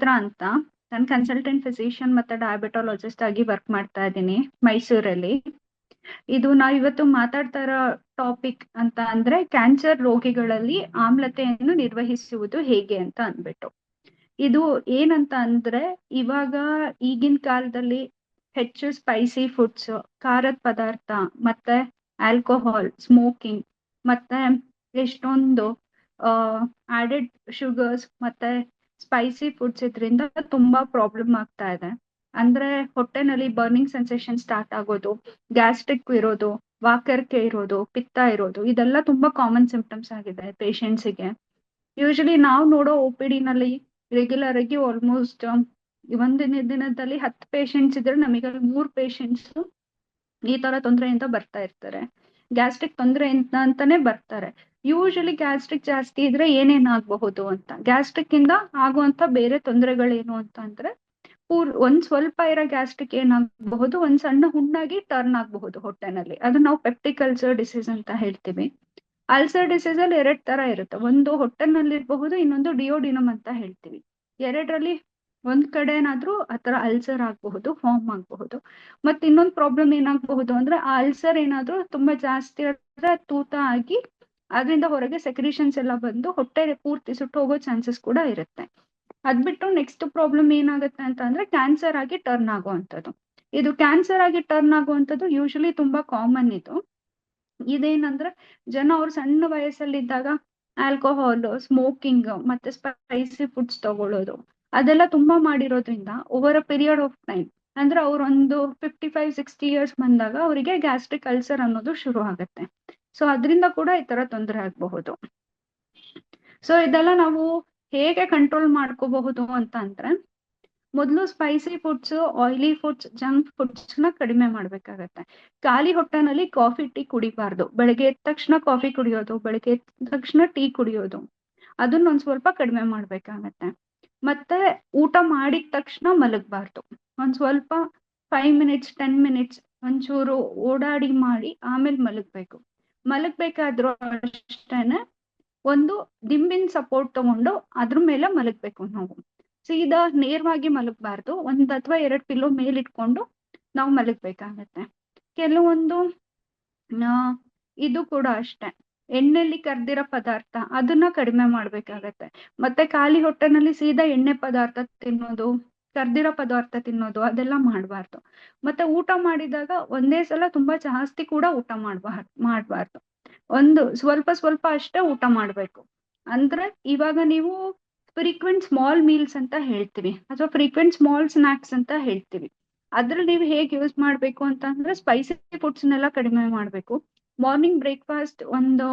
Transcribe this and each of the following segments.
ಸುಚಿತ್ರಾ ಅಂತ. ನಾನು consultant physician ಮತ್ತೆ ಡಯಾಬಿಟಾಲಜಿಸ್ಟ್ ಆಗಿ ವರ್ಕ್ ಮಾಡ್ತಾ ಇದ್ದೀನಿ ಮೈಸೂರಲ್ಲಿ. ಇದು ನಾವು ಇವತ್ತು ಮಾತಾಡ್ತಾ ಇರೋ ಟಾಪಿಕ್ ಅಂತ ಅಂದ್ರೆ ಕ್ಯಾನ್ಸರ್ ರೋಗಿಗಳಲ್ಲಿ ಆಮ್ಲತೆಯನ್ನು ನಿರ್ವಹಿಸುವುದು ಹೇಗೆ ಅಂತ ಅಂದ್ಬಿಟ್ಟು. ಇದು ಏನಂತ ಅಂದ್ರೆ ಇವಾಗ ಈಗಿನ ಕಾಲದಲ್ಲಿ ಹೆಚ್ಚು ಸ್ಪೈಸಿ ಫುಡ್ಸ್, ಖಾರದ ಪದಾರ್ಥ ಮತ್ತೆ ಆಲ್ಕೋಹಾಲ್, ಸ್ಮೋಕಿಂಗ್ ಮತ್ತೆ ಎಷ್ಟೊಂದು ಆಡೆಡ್ ಶುಗರ್ಸ್ ಮತ್ತೆ ಸ್ಪೈಸಿ ಫುಡ್ಸ್ ಇದರಿಂದ ತುಂಬಾ ಪ್ರಾಬ್ಲಮ್ ಆಗ್ತಾ ಇದೆ. ಅಂದ್ರೆ ಹೊಟ್ಟೆನಲ್ಲಿ ಬರ್ನಿಂಗ್ ಸೆನ್ಸೇಷನ್ ಸ್ಟಾರ್ಟ್ ಆಗೋದು, ಗ್ಯಾಸ್ಟ್ರಿಕ್ ಇರೋದು, ವಾಕರಿಕೆ ಇರೋದು, ಪಿತ್ತ ಇರೋದು, ಇದೆಲ್ಲ ತುಂಬಾ ಕಾಮನ್ ಸಿಂಪ್ಟಮ್ಸ್ ಆಗಿದೆ ಪೇಷಂಟ್ಸಿಗೆ. ಯೂಶಲಿ ನಾವು ನೋಡೋ ಒ ಪಿ ಡಿನಲ್ಲಿ ರೆಗ್ಯುಲರ್ ಆಗಿ ಆಲ್ಮೋಸ್ಟ್ ಒಂದಿನ ದಿನದಲ್ಲಿ 10 ಪೇಷಂಟ್ಸ್ ಇದ್ರೆ ನಮಗೆ 3 ಪೇಷಂಟ್ಸ್ ಈ ತರ ತೊಂದರೆಯಿಂದ ಬರ್ತಾ ಇರ್ತಾರೆ. ಗ್ಯಾಸ್ಟ್ರಿಕ್ ತೊಂದರೆ ಅಂತಾನೆ ಬರ್ತಾರೆ. ಯೂಶಲಿ ಗ್ಯಾಸ್ಟ್ರಿಕ್ ಜಾಸ್ತಿ ಇದ್ರೆ ಏನೇನಾಗಬಹುದು ಅಂತ, ಗ್ಯಾಸ್ಟ್ರಿಕ್ ಇಂದ ಆಗುವಂತ ಬೇರೆ ತೊಂದರೆಗಳೇನು ಅಂತ ಅಂದ್ರೆ ಒಂದ್ ಸ್ವಲ್ಪ ಇರೋ ಗ್ಯಾಸ್ಟ್ರಿಕ್ ಏನಾಗಬಹುದು, ಒಂದ್ ಸಣ್ಣ ಹುಣ್ಣಾಗಿ ಟರ್ನ್ ಆಗಬಹುದು ಹೊಟ್ಟೆನಲ್ಲಿ. ಅದು ನಾವು ಪೆಪ್ಟಿಕ್ ಅಲ್ಸರ್ ಡಿಸೀಸ್ ಅಂತ ಹೇಳ್ತೀವಿ. ಅಲ್ಸರ್ ಡಿಸೀಸ್ ಅಲ್ಲಿ 2 ತರ ಇರುತ್ತೆ. ಒಂದು ಹೊಟ್ಟೆನಲ್ಲಿ ಇರಬಹುದು, ಇನ್ನೊಂದು ಡಿಯೋಡಿನಮ್ ಅಂತ ಹೇಳ್ತೀವಿ. ಎರಡರಲ್ಲಿ ಒಂದ್ ಕಡೆ ಏನಾದ್ರೂ ಆತರ ಅಲ್ಸರ್ ಆಗಬಹುದು, ಫಾರ್ಮ್ ಆಗಬಹುದು. ಮತ್ತೆ ಇನ್ನೊಂದು ಪ್ರಾಬ್ಲಮ್ ಏನಾಗಬಹುದು ಅಂದ್ರೆ ಆ ಅಲ್ಸರ್ ಏನಾದ್ರೂ ತುಂಬಾ ಜಾಸ್ತಿ ಆದ್ರೆ ತೂತ ಆಗಿ ಅದರಿಂದ ಹೊರಗೆ ಸೆಕ್ರಿಷನ್ಸ್ ಎಲ್ಲ ಬಂದು ಹೊಟ್ಟೆ ಪೂರ್ತಿ ಸುಟ್ಟು ಹೋಗೋ ಚಾನ್ಸಸ್ ಕೂಡ ಇರುತ್ತೆ. ಅದ್ಬಿಟ್ಟು ನೆಕ್ಸ್ಟ್ ಪ್ರಾಬ್ಲಮ್ ಏನಾಗುತ್ತೆ ಅಂತ ಅಂದ್ರೆ ಕ್ಯಾನ್ಸರ್ ಆಗಿ ಟರ್ನ್ ಆಗುವಂಥದ್ದು. ಇದು ಕ್ಯಾನ್ಸರ್ ಆಗಿ ಟರ್ನ್ ಆಗುವಂಥದ್ದು ಯೂಶಲಿ ತುಂಬಾ ಕಾಮನ್. ಇದೇನಂದ್ರೆ ಜನ ಅವ್ರ ಸಣ್ಣ ವಯಸ್ಸಲ್ಲಿದ್ದಾಗ ಆಲ್ಕೋಹಾಲ್, ಸ್ಮೋಕಿಂಗ್ ಮತ್ತೆ ಸ್ಪೈಸಿ ಫುಡ್ಸ್ ತಗೊಳ್ಳೋದು ಅದೆಲ್ಲ ತುಂಬಾ ಮಾಡಿರೋದ್ರಿಂದ over a period of time ಅಂದ್ರೆ ಅವ್ರೊಂದು 55-60 ಇಯರ್ಸ್ ಬಂದಾಗ ಅವರಿಗೆ ಗ್ಯಾಸ್ಟ್ರಿಕ್ ಅಲ್ಸರ್ ಅನ್ನೋದು ಶುರು ಆಗುತ್ತೆ. ಸೊ ಅದರಿಂದ ಕೂಡ ಈ ತರ ತೊಂದರೆ ಆಗಬಹುದು. ಸೊ ಇದೆಲ್ಲ ನಾವು ಹೇಗೆ ಕಂಟ್ರೋಲ್ ಮಾಡ್ಕೋಬಹುದು ಅಂತ ಅಂದ್ರೆ, ಮೊದಲು spicy foods, oily foods, junk foods ನ ಕಡಿಮೆ ಮಾಡ್ಬೇಕಾಗತ್ತೆ. ಖಾಲಿ ಹೊಟ್ಟೆನಲ್ಲಿ ಕಾಫಿ ಟೀ ಕುಡಿಬಾರ್ದು. ಬೆಳಗ್ಗೆ ಎದ್ದ ತಕ್ಷಣ ಕಾಫಿ ಕುಡಿಯೋದು, ಬೆಳಗ್ಗೆ ಎದ್ದ ತಕ್ಷಣ ಟೀ ಕುಡಿಯೋದು, ಅದನ್ನ ಒಂದ್ ಸ್ವಲ್ಪ ಕಡಿಮೆ ಮಾಡ್ಬೇಕಾಗತ್ತೆ. ಮತ್ತೆ ಊಟ ಮಾಡಿದ ತಕ್ಷಣ ಮಲಗಬಾರ್ದು. ಒಂದ್ ಸ್ವಲ್ಪ 5 ಮಿನಿಟ್ಸ್ 10 ಮಿನಿಟ್ಸ್ ಒಂಚೂರು ಓಡಾಡಿ ಮಾಡಿ ಆಮೇಲೆ ಮಲಗ್ಬೇಕು. ಮಲಗ್ಬೇಕಾದ್ರೂ ಅಷ್ಟೇನೆ ಒಂದು ದಿಂಬಿನ ಸಪೋರ್ಟ್ ತಗೊಂಡು ಅದ್ರ ಮೇಲೆ ಮಲಗ್ಬೇಕು. ನಾವು ಸೀದಾ ನೇರವಾಗಿ ಮಲಗಬಾರ್ದು. 1 ಅಥವಾ 2 ಪಿಲ್ಲೋ ಮೇಲಿಟ್ಕೊಂಡು ನಾವು ಮಲಗ್ಬೇಕಾಗತ್ತೆ. ಕೆಲವೊಂದು ಇದು ಕೂಡ ಅಷ್ಟೇ, ಎಣ್ಣೆಲಿ ಕರ್ದಿರೋ ಪದಾರ್ಥ ಅದನ್ನ ಕಡಿಮೆ ಮಾಡ್ಬೇಕಾಗತ್ತೆ. ಮತ್ತೆ ಖಾಲಿ ಹೊಟ್ಟೆನಲ್ಲಿ ಸೀದಾ ಎಣ್ಣೆ ಪದಾರ್ಥ ತಿನ್ನೋದು, ಕರ್ದಿರೋ ಪದಾರ್ಥ ತಿನ್ನೋದು ಅದೆಲ್ಲ ಮಾಡಬಾರ್ದು. ಮತ್ತೆ ಊಟ ಮಾಡಿದಾಗ ಒಂದೇ ಸಲ ತುಂಬಾ ಜಾಸ್ತಿ ಕೂಡ ಊಟ ಮಾಡಬಾರ್ದು. ಒಂದು ಸ್ವಲ್ಪ ಸ್ವಲ್ಪ ಅಷ್ಟೇ ಊಟ ಮಾಡ್ಬೇಕು. ಅಂದ್ರೆ ಇವಾಗ ನೀವು ಫ್ರೀಕ್ವೆಂಟ್ ಸ್ಮಾಲ್ ಮೀಲ್ಸ್ ಅಂತ ಹೇಳ್ತೀವಿ ಅಥವಾ ಫ್ರೀಕ್ವೆಂಟ್ ಸ್ಮಾಲ್ ಸ್ನಾಕ್ಸ್ ಅಂತ ಹೇಳ್ತೀವಿ. ಅದ್ರಲ್ಲಿ ನೀವು ಹೇಗೆ ಯೂಸ್ ಮಾಡ್ಬೇಕು ಅಂತ ಅಂದ್ರೆ ಸ್ಪೈಸಿ ಫುಡ್ಸ್ನೆಲ್ಲ ಕಡಿಮೆ ಮಾಡ್ಬೇಕು. ಮಾರ್ನಿಂಗ್ ಬ್ರೇಕ್ಫಾಸ್ಟ್ ಒಂದು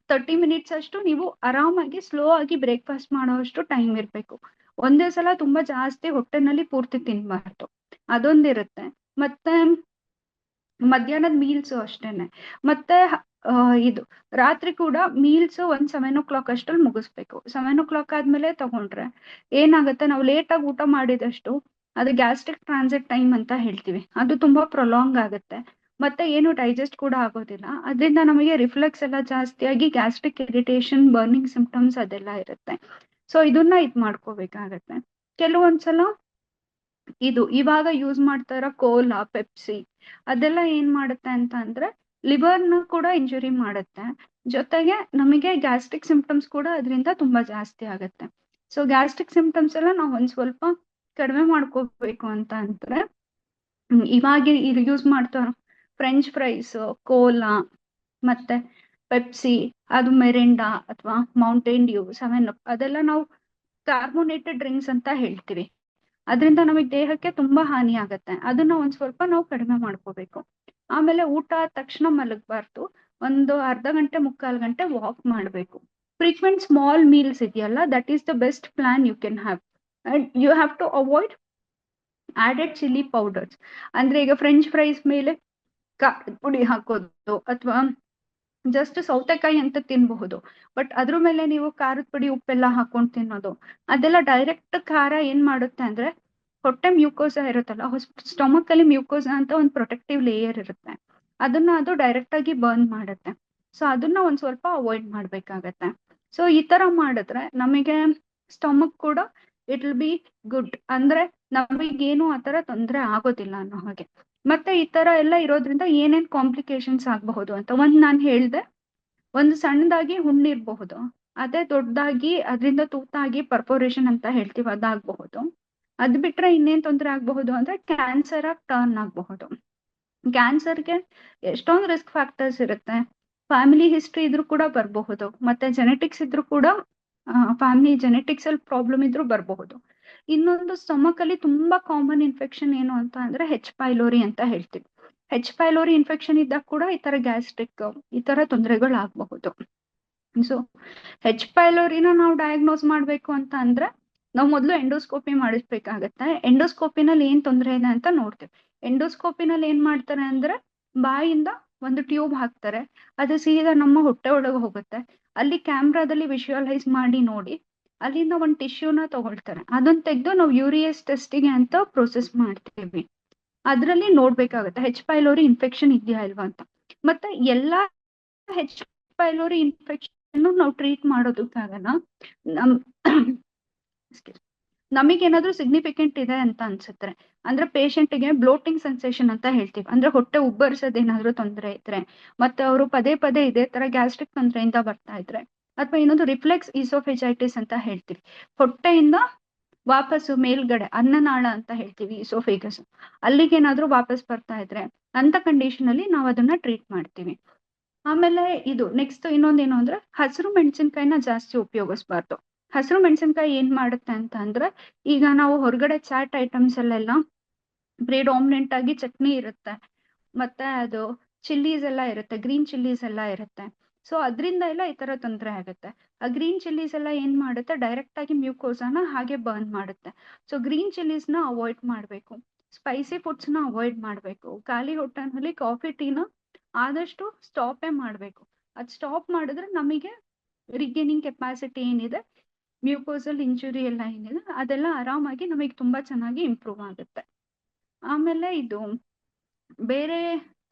30 ಮಿನಿಟ್ಸ್ ಅಷ್ಟು ನೀವು ಆರಾಮಾಗಿ ಸ್ಲೋ ಆಗಿ ಬ್ರೇಕ್ಫಾಸ್ಟ್ ಮಾಡೋಷ್ಟು ಟೈಮ್ ಇರ್ಬೇಕು. ಒಂದೇ ಸಲ ತುಂಬಾ ಜಾಸ್ತಿ ಹೊಟ್ಟೆನಲ್ಲಿ ಪೂರ್ತಿ ತಿನ್ಬಾರ್ದು. ಅದೊಂದಿರುತ್ತೆ. ಮತ್ತೆ ಮಧ್ಯಾಹ್ನದ ಮೀಲ್ಸ್ ಅಷ್ಟೇನೆ. ಮತ್ತೆ ಇದು ರಾತ್ರಿ ಕೂಡ ಮೀಲ್ಸ್ ಒಂದ್ 7 o'clock ಅಷ್ಟಲ್ಲಿ ಮುಗಿಸ್ಬೇಕು. 7 o'clock ಆದ್ಮೇಲೆ ತಗೊಂಡ್ರೆ ಏನಾಗುತ್ತೆ, ನಾವು ಲೇಟ್ ಆಗಿ ಊಟ ಮಾಡಿದಷ್ಟು ಅದು ಗ್ಯಾಸ್ಟ್ರಿಕ್ ಟ್ರಾನ್ಸಿಟ್ ಟೈಮ್ ಅಂತ ಹೇಳ್ತೀವಿ, ಅದು ತುಂಬಾ ಪ್ರೊಲಾಂಗ್ ಆಗುತ್ತೆ. ಮತ್ತೆ ಏನು ಡೈಜೆಸ್ಟ್ ಕೂಡ ಆಗೋದಿಲ್ಲ. ಅದರಿಂದ ನಮಗೆ ರಿಫ್ಲೆಕ್ಸ್ ಎಲ್ಲ ಜಾಸ್ತಿಯಾಗಿ ಗ್ಯಾಸ್ಟ್ರಿಕ್ ಇರಿಟೇಷನ್, ಬರ್ನಿಂಗ್ ಸಿಂಪ್ಟಮ್ಸ್ ಅದೆಲ್ಲ ಇರುತ್ತೆ. ಸೊ ಇದನ್ನ ಮಾಡ್ಕೋಬೇಕಾಗತ್ತೆ. ಕೆಲವೊಂದ್ಸಲ ಇದು ಇವಾಗ ಯೂಸ್ ಮಾಡ್ತಾ ಇರೋ ಕೋಲಾ, ಪೆಪ್ಸಿ ಅದೆಲ್ಲ ಏನ್ ಮಾಡುತ್ತೆ ಅಂತ ಅಂದ್ರೆ ಲಿವರ್ನ ಕೂಡ ಇಂಜುರಿ ಮಾಡುತ್ತೆ. ಜೊತೆಗೆ ನಮಗೆ ಗ್ಯಾಸ್ಟ್ರಿಕ್ ಸಿಂಪ್ಟಮ್ಸ್ ಕೂಡ ಅದರಿಂದ ತುಂಬಾ ಜಾಸ್ತಿ ಆಗುತ್ತೆ. ಸೊ ಗ್ಯಾಸ್ಟ್ರಿಕ್ ಸಿಂಪ್ಟಮ್ಸ್ ಎಲ್ಲ ನಾವು ಒಂದ್ ಸ್ವಲ್ಪ ಕಡಿಮೆ ಮಾಡ್ಕೋಬೇಕು ಅಂತ ಅಂದ್ರೆ ಇವಾಗ ಯೂಸ್ ಮಾಡ್ತಾ ಫ್ರೆಂಚ್ ಫ್ರೈಸ್, ಕೋಲಾ ಮತ್ತೆ ಪೆಪ್ಸಿ, ಅದು ಮೆರಿಂಡಾ ಅಥವಾ ಮೌಂಟೇನ್ ಡ್ಯೂ, 7up ಅದೆಲ್ಲ ನಾವು ಕಾರ್ಬೋನೇಟೆಡ್ ಡ್ರಿಂಕ್ಸ್ ಅಂತ ಹೇಳ್ತೀವಿ. ಅದರಿಂದ ನಮಗೆ ದೇಹಕ್ಕೆ ತುಂಬಾ ಹಾನಿ ಆಗತ್ತೆ. ಅದನ್ನ ಒಂದ್ ಸ್ವಲ್ಪ ನಾವು ಕಡಿಮೆ ಮಾಡ್ಕೋಬೇಕು. ಆಮೇಲೆ ಊಟ ಆದ ತಕ್ಷಣ ಮಲಗಬಾರ್ದು. ಒಂದು ಅರ್ಧ ಗಂಟೆ 3/4 ಗಂಟೆ ವಾಕ್ ಮಾಡಬೇಕು. ಫ್ರೀಕ್ವೆಂಟ್ ಸ್ಮಾಲ್ ಮೀಲ್ಸ್ ಇದೆಯಲ್ಲ, that is the best plan you can have. And you have to avoid added chilli powders. ಅಂದ್ರೆ ಈಗ ಫ್ರೆಂಚ್ ಫ್ರೈಸ್ ಮೇಲೆ ಖಾರದ ಪುಡಿ ಹಾಕೋದು ಅಥವಾ ಜಸ್ಟ್ ಸೌತೆಕಾಯಿ ಅಂತ ತಿನ್ಬಹುದು, ಬಟ್ ಅದ್ರ ಮೇಲೆ ನೀವು ಖಾರದ ಪುಡಿ ಉಪ್ಪೆಲ್ಲ ಹಾಕೊಂಡು ತಿನ್ನೋದು ಅದೆಲ್ಲ ಡೈರೆಕ್ಟ್ ಖಾರ ಏನ್ ಮಾಡುತ್ತೆ ಅಂದ್ರೆ ಹೊಟ್ಟೆ ಮ್ಯೂಕೋಸಾ ಇರುತ್ತಲ್ಲ, ಸ್ಟೊಮಕ್ ಅಲ್ಲಿ ಮ್ಯೂಕೋಸಾ ಅಂತ ಒಂದು ಪ್ರೊಟೆಕ್ಟಿವ್ ಲೇಯರ್ ಇರುತ್ತೆ, ಅದನ್ನ ಅದು ಡೈರೆಕ್ಟ್ ಆಗಿ ಬರ್ನ್ ಮಾಡುತ್ತೆ. ಸೊ ಅದನ್ನ ಒಂದ್ ಸ್ವಲ್ಪ ಅವಾಯ್ಡ್ ಮಾಡ್ಬೇಕಾಗತ್ತೆ. ಸೊ ಈ ತರ ಮಾಡಿದ್ರೆ ನಮಗೆ ಸ್ಟಮಕ್ ಕೂಡ ಇಟ್ ವಿಲ್ ಬಿ ಗುಡ್. ಅಂದ್ರೆ ನಮಗೇನು ಆತರ ತೊಂದರೆ ಆಗೋದಿಲ್ಲ ಅನ್ನೋ ಹಾಗೆ. ಮತ್ತೆ ಈ ತರ ಎಲ್ಲ ಇರೋದ್ರಿಂದ ಏನೇನ್ ಕಾಂಪ್ಲಿಕೇಶನ್ಸ್ ಆಗಬಹುದು ಅಂತ ನಾನ್ ಹೇಳ್ದೆ. ಒಂದು ಸಣ್ಣದಾಗಿ ಹುಣ್ಣಿರ್ಬಹುದು, ಅದೇ ದೊಡ್ಡದಾಗಿ ಅದರಿಂದ ತೂತಾಗಿ ಪರ್ಫೋರೇಷನ್ ಅಂತ ಹೇಳ್ತೀವಿ ಅದಾಗಬಹುದು. ಅದ್ ಬಿಟ್ರೆ ಇನ್ನೇನ್ ತೊಂದರೆ ಆಗಬಹುದು ಅಂದ್ರೆ ಕ್ಯಾನ್ಸರ್ ಆಗಿ ಟರ್ನ್ ಆಗಬಹುದು. ಕ್ಯಾನ್ಸರ್ಗೆ ಎಷ್ಟೊಂದು ರಿಸ್ಕ್ ಫ್ಯಾಕ್ಟರ್ಸ್ ಇರುತ್ತೆ. ಫ್ಯಾಮಿಲಿ ಹಿಸ್ಟ್ರಿ ಇದ್ರೂ ಕೂಡ ಬರಬಹುದು, ಮತ್ತೆ ಜೆನೆಟಿಕ್ಸ್ ಇದ್ರೂ ಕೂಡ ಫ್ಯಾಮಿಲಿ ಜೆನೆಟಿಕ್ಸ್ ಅಲ್ಲಿ ಪ್ರಾಬ್ಲಮ್ ಇದ್ರೂ ಬರಬಹುದು. ಇನ್ನೊಂದು ಸ್ಟಮಕ್ ಅಲ್ಲಿ ತುಂಬಾ ಕಾಮನ್ ಇನ್ಫೆಕ್ಷನ್ ಏನು ಅಂತ ಅಂದ್ರೆ ಹೆಚ್ ಪೈಲೋರಿ ಅಂತ ಹೇಳ್ತೀವಿ. ಹೆಚ್ ಪೈಲೋರಿ ಇನ್ಫೆಕ್ಷನ್ ಇದ್ದಾಗ ಕೂಡ ಈ ತರ ಗ್ಯಾಸ್ಟ್ರಿಕ್ ಈ ತರ ತೊಂದರೆಗಳು ಆಗಬಹುದು. ಸೊ ಹೆಚ್ ಪೈಲೋರಿನ ನಾವು ಡಯಾಗ್ನೋಸ್ ಮಾಡ್ಬೇಕು ಅಂತ ಅಂದ್ರೆ ನಾವು ಮೊದಲು ಎಂಡೋಸ್ಕೋಪಿ ಮಾಡಿಸ್ಬೇಕಾಗತ್ತೆ. ಎಂಡೋಸ್ಕೋಪಿನಲ್ಲಿ ಏನ್ ತೊಂದರೆ ಇದೆ ಅಂತ ನೋಡ್ತೀವಿ. ಎಂಡೋಸ್ಕೋಪಿನಲ್ಲಿ ಏನ್ ಮಾಡ್ತಾರೆ ಅಂದ್ರೆ ಬಾಯಿಂದ ಒಂದು ಟ್ಯೂಬ್ ಹಾಕ್ತಾರೆ, ಅದು ಸೀದಾ ನಮ್ಮ ಹೊಟ್ಟೆ ಒಳಗೆ ಹೋಗುತ್ತೆ. ಅಲ್ಲಿ ಕ್ಯಾಮ್ರಾದಲ್ಲಿ ವಿಶುವಲೈಸ್ ಮಾಡಿ ನೋಡಿ ಅಲ್ಲಿಂದ ಒಂದು ಟಿಶ್ಯೂನ ತಗೊಳ್ತಾರೆ. ಅದನ್ನ ತೆಗೆದು ನಾವು ಯೂರಿಯಸ್ ಟೆಸ್ಟಿಗೆ ಅಂತ ಪ್ರೊಸೆಸ್ ಮಾಡ್ತೀವಿ. ಅದ್ರಲ್ಲಿ ನೋಡ್ಬೇಕಾಗತ್ತೆ ಹೆಚ್ ಪೈಲೋರಿ ಇನ್ಫೆಕ್ಷನ್ ಇದೆಯಾ ಇಲ್ವಾ ಅಂತ. ಮತ್ತೆ ಎಲ್ಲಾ ಹೆಚ್ ಪೈಲೋರಿ ಇನ್ಫೆಕ್ಷನ್ ನಾವು ಟ್ರೀಟ್ ಮಾಡೋದಕ್ಕಾಗಲ್ಲ. ನಮ್ ನಮಗೇನಾದ್ರೂ ಸಿಗ್ನಿಫಿಕೆಂಟ್ ಇದೆ ಅಂತ ಅನ್ಸುತ್ತೆ ಅಂದ್ರೆ ಪೇಷಂಟ್ಗೆ ಬ್ಲೋಟಿಂಗ್ ಸೆನ್ಸೇಷನ್ ಅಂತ ಹೇಳ್ತೀವಿ, ಅಂದ್ರೆ ಹೊಟ್ಟೆ ಉಬ್ಬರಿಸೋದ್ ಏನಾದ್ರೂ ತೊಂದರೆ ಇದ್ರೆ, ಮತ್ತೆ ಅವರು ಪದೇ ಪದೇ ಇದೇ ತರ ಗ್ಯಾಸ್ಟ್ರಿಕ್ ತೊಂದರೆಯಿಂದ ಬರ್ತಾ ಇದ್ರೆ, ಅಥವಾ ಇನ್ನೊಂದು ರಿಫ್ಲೆಕ್ಸ್ ಈಸೋಫೆಜೈಟಿಸ್ ಅಂತ ಹೇಳ್ತೀವಿ, ಹೊಟ್ಟೆಯಿಂದ ವಾಪಸ್ಸು ಮೇಲ್ಗಡೆ ಅನ್ನನಾಳ ಅಂತ ಹೇಳ್ತೀವಿ ಈಸೋಫೇಗಸ್, ಅಲ್ಲಿಗೇನಾದ್ರೂ ವಾಪಸ್ ಬರ್ತಾ ಇದ್ರೆ ಅಂತ ಕಂಡೀಷನ್ ಅಲ್ಲಿ ನಾವು ಅದನ್ನ ಟ್ರೀಟ್ ಮಾಡ್ತೀವಿ. ಆಮೇಲೆ ಇದು ನೆಕ್ಸ್ಟ್ ಇನ್ನೊಂದೇನು ಅಂದ್ರೆ ಹಸಿರು ಮೆಣಸಿನ್ಕಾಯಿನ ಜಾಸ್ತಿ ಉಪಯೋಗಿಸ್ಬಾರ್ದು. ಹಸಿರು ಮೆಣಸಿನ್ಕಾಯಿ ಏನ್ ಮಾಡುತ್ತೆ ಅಂತ ಅಂದ್ರೆ, ಈಗ ನಾವು ಹೊರಗಡೆ ಚಾಟ್ ಐಟಮ್ಸ್ ಅಲ್ಲೆಲ್ಲ ಪ್ರಿಡಾಮಿನೆಂಟ್ ಆಗಿ ಚಟ್ನಿ ಇರುತ್ತೆ, ಮತ್ತೆ ಅದು ಚಿಲ್ಲೀಸ್ ಎಲ್ಲ ಇರುತ್ತೆ, ಗ್ರೀನ್ ಚಿಲ್ಲೀಸ್ ಎಲ್ಲ ಇರುತ್ತೆ. ಸೊ ಅದರಿಂದ ಎಲ್ಲ ಈ ತರ ತೊಂದರೆ ಆಗುತ್ತೆ. ಆ ಗ್ರೀನ್ ಚಿಲ್ಲೀಸ್ ಎಲ್ಲ ಏನ್ ಮಾಡುತ್ತೆ, ಡೈರೆಕ್ಟ್ ಆಗಿ ಮ್ಯೂಕೋಸಾನ ಹಾಗೆ ಬರ್ನ್ ಮಾಡುತ್ತೆ. ಸೊ ಗ್ರೀನ್ ಚಿಲ್ಲೀಸ್ ನ ಅವಾಯ್ಡ್ ಮಾಡ್ಬೇಕು, ಸ್ಪೈಸಿ ಫುಡ್ಸ್ ನ ಅವಾಯ್ಡ್ ಮಾಡ್ಬೇಕು, ಖಾಲಿ ಹೊಟ್ಟೆನಲ್ಲಿ ಕಾಫಿ ಟೀನ ಆದಷ್ಟು ಸ್ಟಾಪೇ ಮಾಡ್ಬೇಕು. ಅದ್ ಸ್ಟಾಪ್ ಮಾಡಿದ್ರೆ ನಮಗೆ ರಿಗೇನಿಂಗ್ ಕೆಪಾಸಿಟಿ ಏನಿದೆ, ಮ್ಯೂಕೋಸಲ್ ಇಂಜುರಿ ಎಲ್ಲ ಏನಿದೆ ಅದೆಲ್ಲ ಆರಾಮಾಗಿ ನಮಗೆ ತುಂಬಾ ಚೆನ್ನಾಗಿ ಇಂಪ್ರೂವ್ ಆಗುತ್ತೆ. ಆಮೇಲೆ ಇದು ಬೇರೆ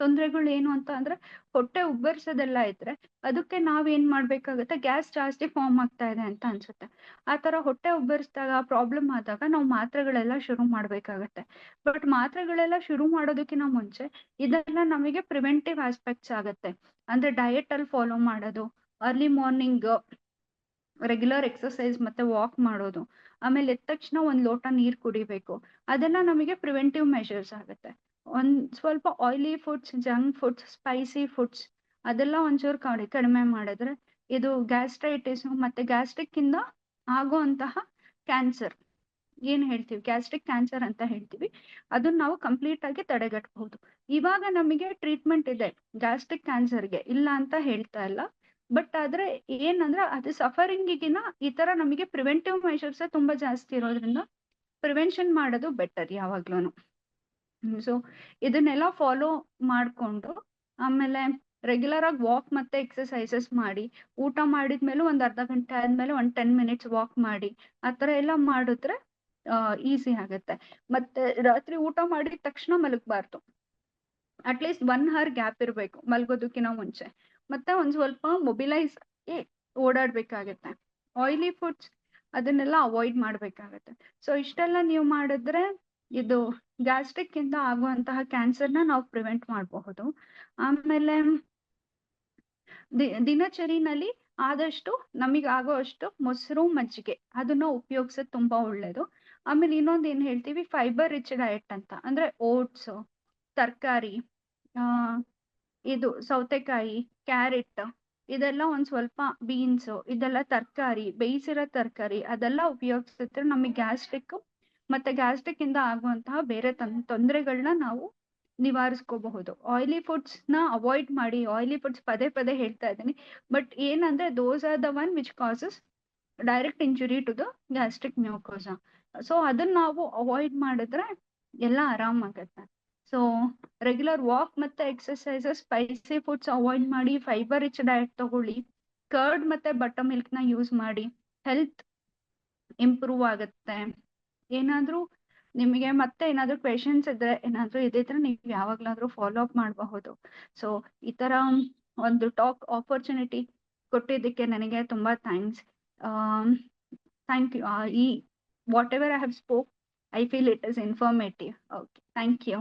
ತೊಂದರೆಗಳು ಏನು ಅಂತ ಅಂದ್ರೆ ಹೊಟ್ಟೆ ಉಬ್ಬರ್ಸೋದೆಲ್ಲ ಇದ್ರೆ ಅದಕ್ಕೆ ನಾವೇನ್ ಮಾಡ್ಬೇಕಾಗತ್ತೆ, ಗ್ಯಾಸ್ ಜಾಸ್ತಿ ಫಾರ್ಮ್ ಆಗ್ತಾ ಇದೆ ಅಂತ ಅನ್ಸುತ್ತೆ. ಆ ತರ ಹೊಟ್ಟೆ ಉಬ್ಬರಿಸಿದಾಗ ಪ್ರಾಬ್ಲಮ್ ಆದಾಗ ನಾವು ಮಾತ್ರೆಗಳೆಲ್ಲ ಶುರು ಮಾಡ್ಬೇಕಾಗತ್ತೆ. ಬಟ್ ಮಾತ್ರೆಗಳೆಲ್ಲ ಶುರು ಮಾಡೋದಕ್ಕಿಂತ ಮುಂಚೆ ಇದೆಲ್ಲ ನಮಗೆ ಪ್ರಿವೆಂಟಿವ್ ಆಸ್ಪೆಕ್ಟ್ಸ್ ಆಗತ್ತೆ. ಅಂದ್ರೆ ಡಯಟ್ ಅಲ್ಲಿ ಫಾಲೋ ಮಾಡೋದು, ಅರ್ಲಿ ಮಾರ್ನಿಂಗ್ ರೆಗ್ಯುಲರ್ ಎಕ್ಸರ್ಸೈಸ್ ಮತ್ತೆ ವಾಕ್ ಮಾಡೋದು, ಆಮೇಲೆ ಎದ್ದ ತಕ್ಷಣ ಒಂದ್ ಲೋಟ ನೀರ್ ಕುಡಿಬೇಕು, ಅದೆಲ್ಲ ನಮಗೆ ಪ್ರಿವೆಂಟಿವ್ ಮೆಷರ್ಸ್ ಆಗುತ್ತೆ. ಒಂದ್ ಸ್ವಲ್ಪ oily foods, junk foods, spicy foods ಅದೆಲ್ಲ ಒಂಚೂರು ಕಡಿಮೆ ಮಾಡಿದ್ರೆ ಇದು ಗ್ಯಾಸ್ಟ್ರೈಟಿಸ್ ಮತ್ತೆ ಗ್ಯಾಸ್ಟ್ರಿಕ್ ಇಂದ ಆಗುವಂತಹ ಕ್ಯಾನ್ಸರ್ ಏನ್ ಹೇಳ್ತೀವಿ ಗ್ಯಾಸ್ಟ್ರಿಕ್ ಕ್ಯಾನ್ಸರ್ ಅಂತ ಹೇಳ್ತೀವಿ, ಅದನ್ನ ನಾವು ಕಂಪ್ಲೀಟ್ ಆಗಿ ತಡೆಗಟ್ಟಬಹುದು. ಇವಾಗ ನಮಗೆ ಟ್ರೀಟ್ಮೆಂಟ್ ಇದೆ ಗ್ಯಾಸ್ಟ್ರಿಕ್ ಕ್ಯಾನ್ಸರ್ಗೆ, ಇಲ್ಲ ಅಂತ ಹೇಳ್ತಾ ಇಲ್ಲ. ಬಟ್ ಆದ್ರೆ ಏನಂದ್ರೆ ಅದು ಸಫರಿಂಗಿಗಿನ ಈ ತರ ನಮಗೆ ಪ್ರಿವೆಂಟಿವ್ ಮೆಷರ್ಸ್ ತುಂಬಾ ಜಾಸ್ತಿ ಇರೋದ್ರಿಂದ ಪ್ರಿವೆನ್ಷನ್ ಮಾಡೋದು ಬೆಟರ್ ಯಾವಾಗ್ಲೂ. ಸೊ ಇದನ್ನೆಲ್ಲ ಫಾಲೋ ಮಾಡ್ಕೊಂಡು ಆಮೇಲೆ ರೆಗ್ಯುಲರ್ ಆಗಿ ವಾಕ್ ಮತ್ತೆ ಎಕ್ಸರ್ಸೈಸಸ್ ಮಾಡಿ, ಊಟ ಮಾಡಿದ್ಮೇಲೆ ಒಂದ್ ಅರ್ಧ ಗಂಟೆ ಆದ್ಮೇಲೆ ಒಂದ್ 10 ಮಿನಿಟ್ಸ್ ವಾಕ್ ಮಾಡಿ, ಆತರ ಎಲ್ಲ ಮಾಡಿದ್ರೆ ಈಸಿ ಆಗುತ್ತೆ. ಮತ್ತೆ ರಾತ್ರಿ ಊಟ ಮಾಡಿದ ತಕ್ಷಣ ಮಲಗಬಾರ್ದು, ಅಟ್ಲೀಸ್ಟ್ 1 hour ಗ್ಯಾಪ್ ಇರಬೇಕು ಮಲ್ಗೋದಕ್ಕಿಂತ ಮುಂಚೆ. ಮತ್ತೆ ಒಂದ್ ಸ್ವಲ್ಪ ಮೊಬಿಲೈಸ್ ಓಡಾಡ್ಬೇಕಾಗತ್ತೆ. ಆಯಿಲಿ ಫುಡ್ಸ್ ಅದನ್ನೆಲ್ಲ ಅವಾಯ್ಡ್ ಮಾಡ್ಬೇಕಾಗತ್ತೆ. ಸೊ ಇಷ್ಟೆಲ್ಲ ನೀವು ಮಾಡಿದ್ರೆ ಇದು ಗ್ಯಾಸ್ಟ್ರಿಕ್ ಇಂದ ಆಗುವಂತಹ ಕ್ಯಾನ್ಸರ್ನ ನಾವು ಪ್ರಿವೆಂಟ್ ಮಾಡಬಹುದು. ಆಮೇಲೆ ದಿನಚರಿನಲ್ಲಿ ಆದಷ್ಟು ನಮಗೆ ಆಗೋ ಅಷ್ಟು ಮೊಸರು ಮಜ್ಜಿಗೆ ಅದನ್ನ ಉಪಯೋಗಿಸೋದು ತುಂಬಾ ಒಳ್ಳೇದು. ಆಮೇಲೆ ಇನ್ನೊಂದ್ ಏನ್ ಹೇಳ್ತೀವಿ, ಫೈಬರ್ ರಿಚ್ ಡಯಟ್ ಅಂತ, ಅಂದ್ರೆ ಓಟ್ಸ್, ತರಕಾರಿ, ಇದು ಸೌತೆಕಾಯಿ, ಕ್ಯಾರೆಟ್ ಇದೆಲ್ಲ ಒಂದ್ ಸ್ವಲ್ಪ ಬೀನ್ಸ್, ಇದೆಲ್ಲ ತರಕಾರಿ, ಬೇಯಿಸಿರೋ ತರಕಾರಿ ಅದೆಲ್ಲ ಉಪಯೋಗಿಸಿದ್ರೆ ನಮಗೆ ಗ್ಯಾಸ್ಟ್ರಿಕ್ ಮತ್ತೆ ಗ್ಯಾಸ್ಟ್ರಿಕ್ ಇಂದ ಆಗುವಂತಹ ಬೇರೆ ತೊಂದರೆಗಳನ್ನ ನಾವು ನಿವಾರಿಸ್ಕೋಬಹುದು. ಆಯಿಲಿ ಫುಡ್ಸ್ ನ ಅವಾಯ್ಡ್ ಮಾಡಿ, ಆಯಿಲಿ ಫುಡ್ಸ್ ಪದೇ ಪದೇ ಹೇಳ್ತಾ ಇದ್ದೀನಿ, ಬಟ್ ಏನಂದ್ರೆ those are the one which causes direct injury to the gastric mucosa. So ಅದನ್ನ ನಾವು ಅವಾಯ್ಡ್ ಮಾಡಿದ್ರೆ ಎಲ್ಲ ಆರಾಮಾಗತ್ತೆ. ಸೊ ರೆಗ್ಯುಲರ್ ವಾಕ್ ಮತ್ತೆ ಎಕ್ಸರ್ಸೈಸಸ್, ಸ್ಪೈಸಿ ಫುಡ್ಸ್ ಅವಾಯ್ಡ್ ಮಾಡಿ, ಫೈಬರ್ ರಿಚ್ ಡಯಟ್ ತಗೊಳ್ಳಿ, ಕರ್ಡ್ ಮತ್ತೆ ಬಟರ್ ಮಿಲ್ಕ್ ನ ಯೂಸ್ ಮಾಡಿ, ಹೆಲ್ತ್ ಇಂಪ್ರೂವ್ ಆಗುತ್ತೆ. ಏನಾದ್ರೂ ನಿಮಗೆ ಮತ್ತೆ ಏನಾದ್ರೂ ಕ್ವೆಶನ್ಸ್ ಇದ್ರೆ ಏನಾದ್ರೂ ಇದಿದ್ರೆ ನೀವು ಯಾವಾಗ್ಲಾದ್ರೂ ಫಾಲೋ ಅಪ್ ಮಾಡಬಹುದು. ಸೊ ಈ ತರ ಒಂದು ಟಾಕ್ ಆಪರ್ಚುನಿಟಿ ಕೊಟ್ಟಿದ್ದಕ್ಕೆ ನನಗೆ ತುಂಬಾ ಥ್ಯಾಂಕ್ಸ್. Thank you. ಈ whatever I have spoke, I feel it is informative. Okay, thank you.